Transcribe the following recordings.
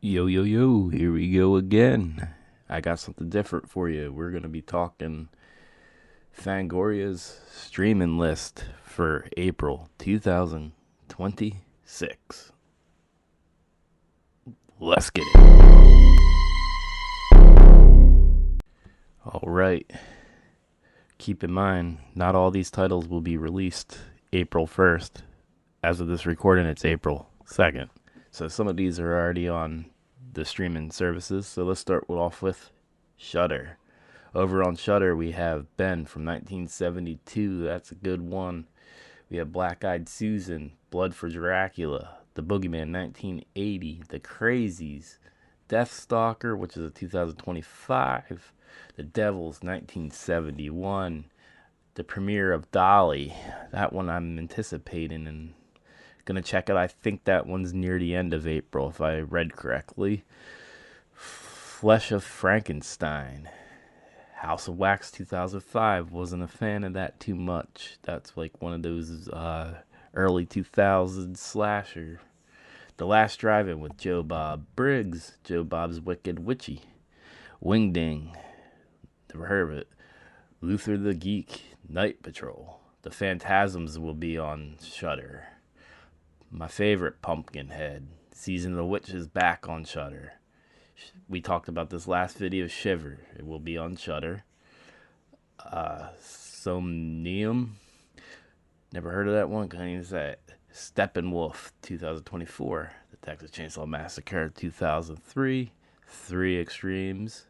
Yo, yo, yo, here we go again. I got something different for you. We're going to be talking Fangoria's streaming list for April 2026. Let's get it. All right. Keep in mind, not all these titles will be released April 1st. As of this recording, it's April 2nd. So some of these are already on the streaming services. So let's start off with Shudder. Over on Shudder, we have Ben from 1972. That's a good one. We have Black Eyed Susan, Blood for Dracula, The Boogeyman 1980, The Crazies, Deathstalker, which is a 2025, The Devils 1971, the premiere of Dolly. That one I'm anticipating and gonna check it. I think that one's near the end of April, if I read correctly. Flesh of Frankenstein. House of Wax 2005. Wasn't a fan of that too much. That's like one of those early 2000s slasher. The Last Drive-In with Joe Bob Briggs. Joe Bob's Wicked Witchy. Wingding. Never heard of it. Luther the Geek. Night Patrol. The Phantasms will be on Shudder. My favorite, Pumpkinhead. Season of the Witch is back on Shudder. We talked about this last video, Shiver. It will be on Shudder. Somnium. Never heard of that one. Can't even say it. Steppenwolf, 2024. The Texas Chainsaw Massacre, 2003. Three Extremes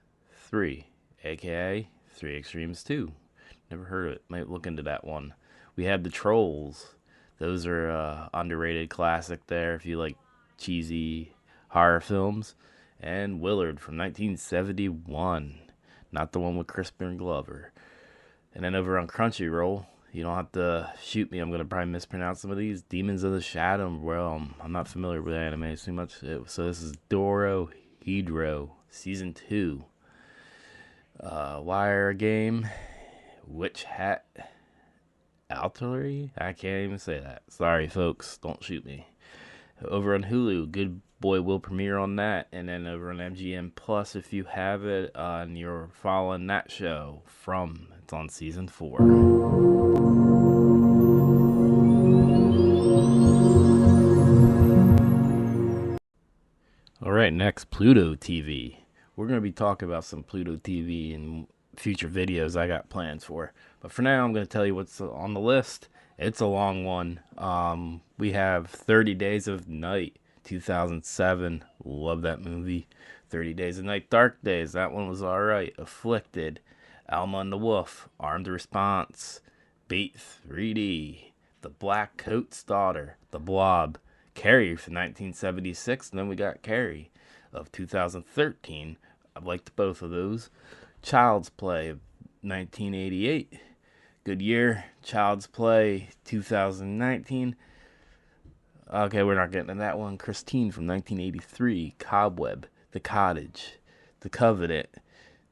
3, aka Three Extremes 2. Never heard of it. Might look into that one. We have The Trolls. Those are underrated classic there if you like cheesy horror films. And Willard from 1971. Not the one with Crispin Glover. And then over on Crunchyroll, you don't have to shoot me. I'm going to probably mispronounce some of these. Demons of the Shadow Realm. I'm not familiar with anime too much. So this is Doro Hydro, Season 2. Wire Game. Witch Hat. Artillery? I can't even say that. Sorry, folks. Don't shoot me. Over on Hulu, Good Boy will premiere on that. And then over on MGM Plus, if you have it, and you're following that show it's on season 4. All right, next, Pluto TV. We're going to be talking about some Pluto TV in future videos I got plans for. But for now, I'm going to tell you what's on the list. It's a long one. We have 30 Days of Night, 2007. Love that movie. 30 Days of Night, Dark Days. That one was alright. Afflicted. Alma and the Wolf. Armed Response. Bait 3D. The Black Coat's Daughter. The Blob. Carrie from 1976. And then we got Carrie of 2013. I've liked both of those. Child's Play of 1988. Good year. Child's Play 2019. Okay, we're not getting to that one. Christine from 1983. Cobweb. The Cottage. The Covenant.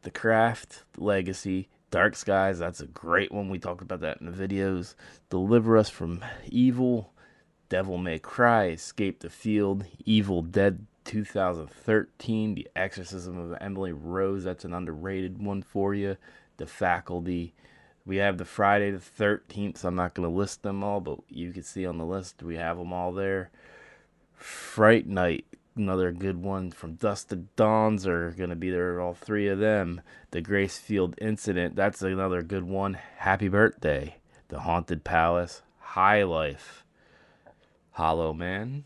The Craft. Legacy. Dark Skies. That's a great one. We talked about that in the videos. Deliver Us from Evil. Devil May Cry. Escape the Field. Evil Dead 2013. The Exorcism of Emily Rose. That's an underrated one for you. The Faculty. We have the Friday the 13th. So I'm not going to list them all, but you can see on the list we have them all there. Fright Night. Another good one. From Dusk to Dawns are going to be there, all three of them. The Gracefield Incident. That's another good one. Happy Birthday. The Haunted Palace. High Life. Hollow Man.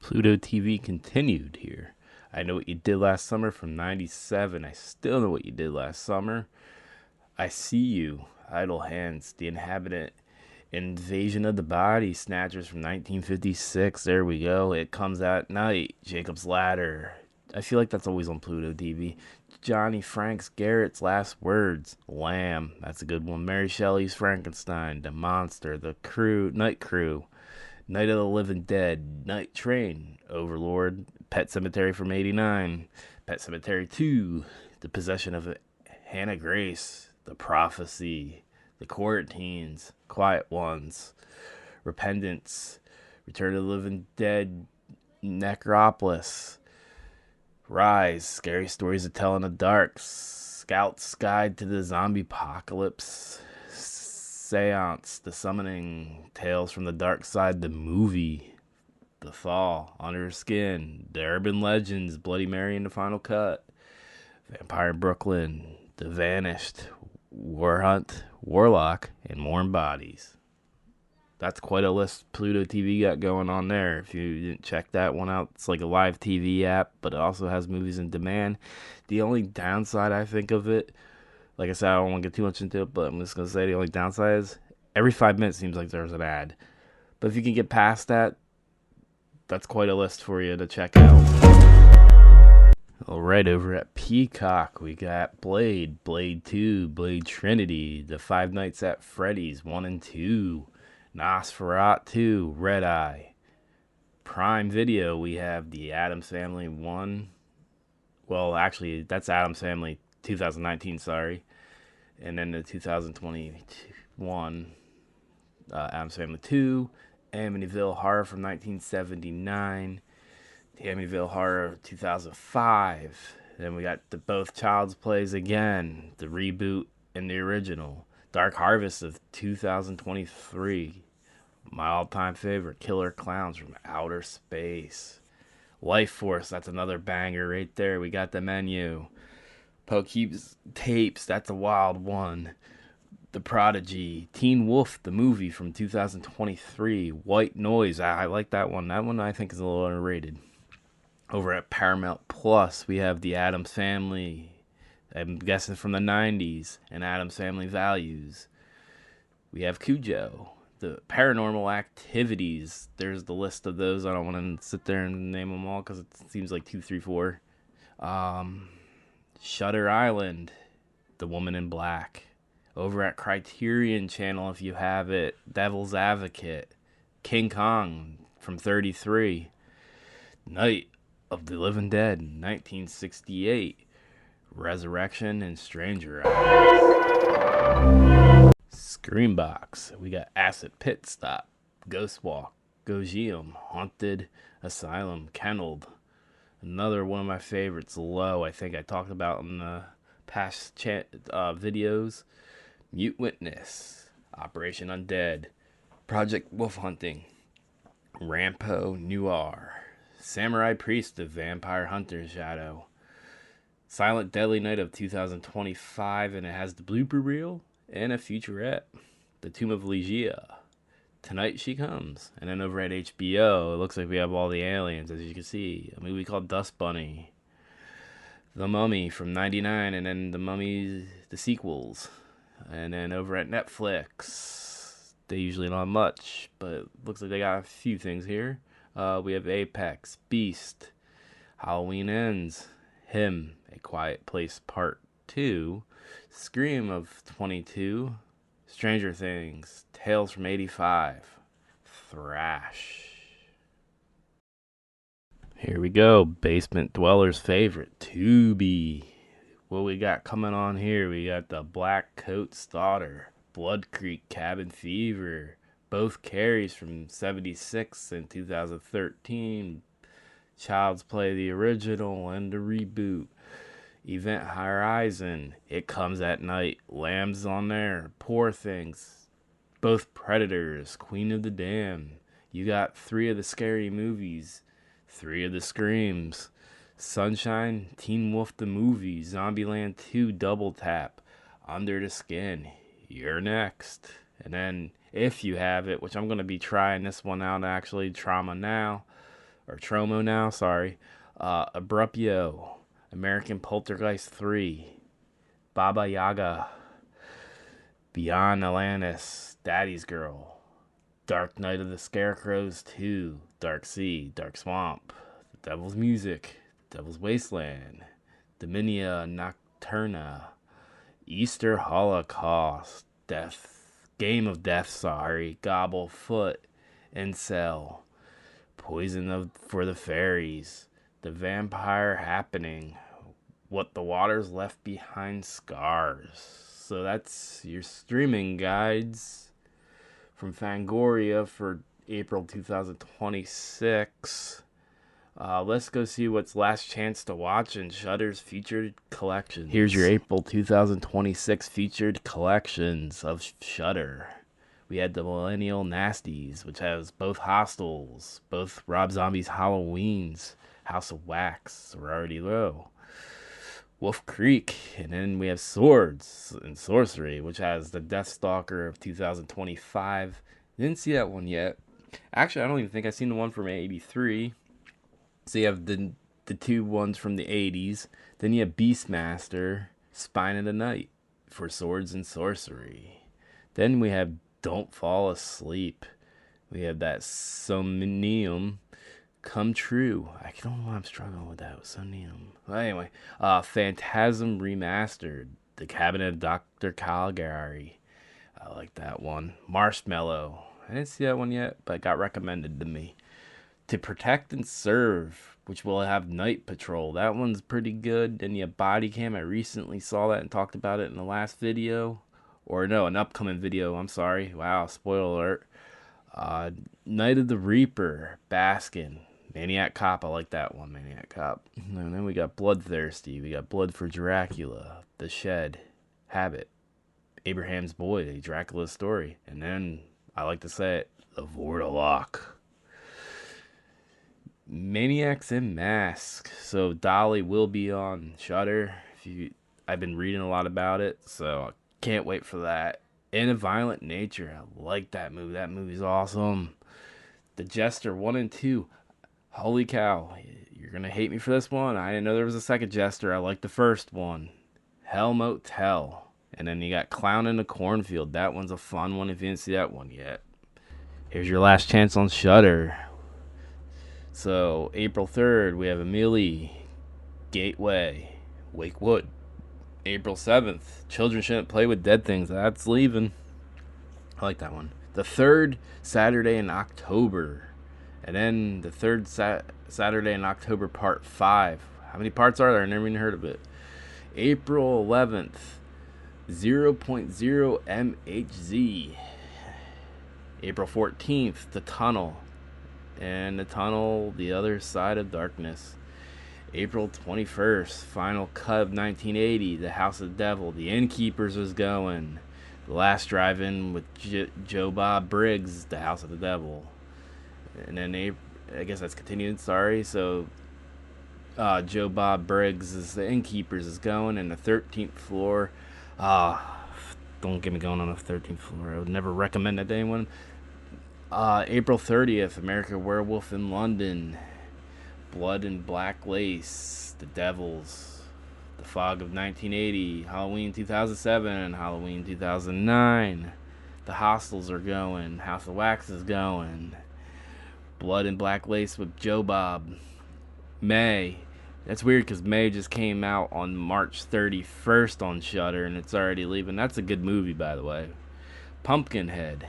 Pluto TV continued here. I Know What You Did Last Summer from 97. I still know what you did last summer. I See You. Idle Hands. The Inhabitant. Invasion of the Body Snatchers from 1956. There we go. It Comes at Night. Jacob's Ladder. I feel like that's always on Pluto TV. Johnny Frank's Garrett's Last Words. Lamb. That's a good one. Mary Shelley's Frankenstein. The Monster. The Crew. Night Crew. Night of the Living Dead. Night Train. Overlord. Pet Cemetery from 89. Pet Cemetery 2. The Possession of Hannah Grace. The Prophecy. The Quarantines. Quiet Ones. Repentance. Return of the Living Dead. Necropolis, Rise, Scary Stories to Tell in the Dark, Scout's Guide to the Zombie Apocalypse, Seance, The Summoning, Tales from the Dark Side, the movie, The Thaw, Under Skin, The Urban Legends, Bloody Mary and the Final Cut, Vampire Brooklyn, The Vanished, War Hunt, Warlock, and Warm Bodies. That's quite a list Pluto TV got going on there. If you didn't check that one out, it's like a live TV app, but it also has movies in demand. The only downside I think of it, like I said, I don't want to get too much into it, but I'm just going to say the only downside is every 5 minutes seems like there's an ad. But if you can get past that, that's quite a list for you to check out. Alright, over at Peacock, we got Blade, Blade 2, Blade Trinity, The Five Nights at Freddy's 1 and 2, Nosferatu, Red Eye. Prime Video, we have The Addams Family 1. Well, actually, that's Addams Family 2019, sorry. And then the 2021, Addams Family 2. Amityville Horror from 1979. The Amityville Horror 2005. Then we got the both Child's Plays again, the reboot and the original. Dark Harvest of 2023. My all-time favorite, Killer Clowns from Outer Space. Life Force, that's another banger right there. We got the menu. Poughkeep's Tapes, that's a wild one. The Prodigy. Teen Wolf, the movie from 2023. White Noise, I like that one. That one I think is a little underrated. Over at Paramount Plus, we have The Addams Family. I'm guessing from the 90s. And Addams Family Values. We have Cujo. The Paranormal Activities. There's the list of those. I don't want to sit there and name them all because it seems like 2, 3, 4. Shutter Island. The Woman in Black. Over at Criterion Channel, if you have it, Devil's Advocate. King Kong from 33. Night of the Living Dead, 1968. Resurrection and Stranger Eyes. Screambox. We got Acid Pit Stop, Ghost Walk, Gogium, Haunted Asylum, Kenneled. Another one of my favorites, Low. I think I talked about in the past videos. Mute Witness, Operation Undead, Project Wolf Hunting, Rampo Noir, Samurai Priest of Vampire Hunter's Shadow, Silent Deadly Night of 2025, and it has the blooper reel and a featurette, The Tomb of Ligeia, Tonight She Comes, and then over at HBO, it looks like we have all the aliens, as you can see, a movie called Dust Bunny, The Mummy from 99, and then The Mummy, the sequels. And then over at Netflix, they usually don't have much, but it looks like they got a few things here. We have Apex, Beast, Halloween Ends, Him, A Quiet Place Part 2, Scream of 22, Stranger Things, Tales from 85, Thrash. Here we go, Basement Dweller's favorite, Tubi. What we got coming on here? We got the Black Coat's Daughter, Blood Creek Cabin Fever, both Carries from 76 and 2013, Child's Play the original and the reboot, Event Horizon, It Comes at Night, Lambs on there, Poor Things, both Predators, Queen of the Damned. You got 3 of the scary movies, 3 of the screams. Sunshine, Teen Wolf the Movie, Zombieland 2 Double Tap, Under the Skin, You're Next. And then, if you have it, which I'm going to be trying this one out actually, Tromo Now, sorry, Abruptio, American Poltergeist 3, Baba Yaga, Beyond Atlantis, Daddy's Girl, Dark Night of the Scarecrows 2, Dark Sea, Dark Swamp, The Devil's Music, Devil's Wasteland, Dominia Nocturna, Easter Holocaust, Game of Death, Gobblefoot, Incel, Poison for the Fairies, The Vampire Happening, What the Waters Left Behind Scars. So that's your streaming guides from Fangoria for April 2026. Let's go see what's last chance to watch in Shudder's featured collections. Here's your April 2026 featured collections of Shudder. We had the Millennial Nasties, which has both Hostels, both Rob Zombie's Halloweens, House of Wax, Sorority Row, Wolf Creek, and then we have Swords and Sorcery, which has the Deathstalker of 2025. Didn't see that one yet. Actually, I don't even think I've seen the one from '83. So you have the two ones from the '80s. Then you have Beastmaster, Spine of the Night for Swords and Sorcery. Then we have Don't Fall Asleep. We have that Somnium Come True. I don't know why I'm struggling with that. Somnium. Well, anyway, Phantasm Remastered. The Cabinet of Dr. Caligari. I like that one. Marshmallow. I didn't see that one yet, but it got recommended to me. To Protect and Serve, which will have Night Patrol. That one's pretty good. And you have Body Cam. I recently saw that and talked about it in the last video. Or no, an upcoming video. I'm sorry. Wow, spoiler alert. Night of the Reaper, Baskin. Maniac Cop. I like that one, Maniac Cop. And then we got Bloodthirsty. We got Blood for Dracula. The Shed. Habit. Abraham's Boy, Dracula's Story. And then, I like to say it, The Vortalok. Maniacs in Mask. So Dolly will be on Shudder. I've been reading a lot about it, so I can't wait for that. In a Violent Nature. I like that movie. That movie's awesome. The Jester 1 and 2. Holy cow. You're going to hate me for this one. I didn't know there was a second Jester. I like the first one. Hell Motel. And then you got Clown in the Cornfield. That one's a fun one if you didn't see that one yet. Here's your last chance on Shudder. So, April 3rd, we have Amelie, Gateway, Wakewood. April 7th, Children Shouldn't Play with Dead Things. That's leaving. I like that one. The third Saturday in October. And then the third Saturday in October, part 5. How many parts are there? I never even heard of it. April 11th, 0.0 MHZ. April 14th, The Tunnel. And The Tunnel, The Other Side of Darkness. April 21st, Final Cut of 1980, The House of the Devil. The Innkeepers was going. The Last Drive-In with Joe Bob Briggs, The House of the Devil. And then I guess that's continued, sorry. So Joe Bob Briggs is The Innkeepers is going. And the 13th floor. Don't get me going on the 13th floor. I would never recommend that to anyone. April 30th, American Werewolf in London. Blood and Black Lace. The Devils. The Fog of 1980. Halloween 2007. Halloween 2009. The Hostels are going. House of Wax is going. Blood and Black Lace with Joe Bob. May. That's weird because May just came out on March 31st on Shudder and it's already leaving. That's a good movie, by the way. Pumpkinhead.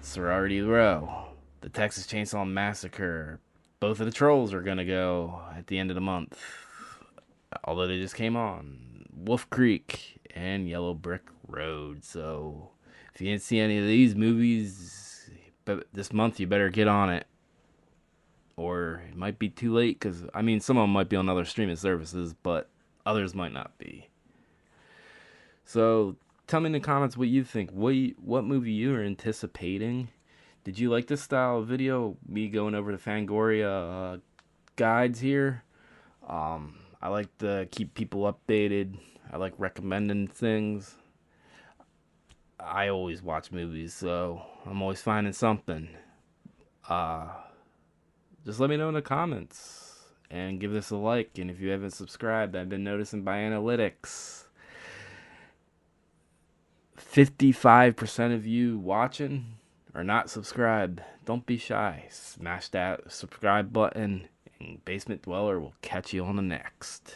Sorority Row. The Texas Chainsaw Massacre. Both of the Trolls are going to go at the end of the month. Although they just came on. Wolf Creek and Yellow Brick Road. So if you didn't see any of these movies this month, you better get on it. Or it might be too late because, I mean, some of them might be on other streaming services, but others might not be. So tell me in the comments what you think. What movie you are anticipating. Did you like this style of video? Me going over the Fangoria guides here. I like to keep people updated. I like recommending things. I always watch movies, so I'm always finding something. Just let me know in the comments and give this a like. And if you haven't subscribed, I've been noticing by analytics 55% of you watching are not subscribed. Don't be shy. Smash that subscribe button, and Basement Dweller will catch you on the next.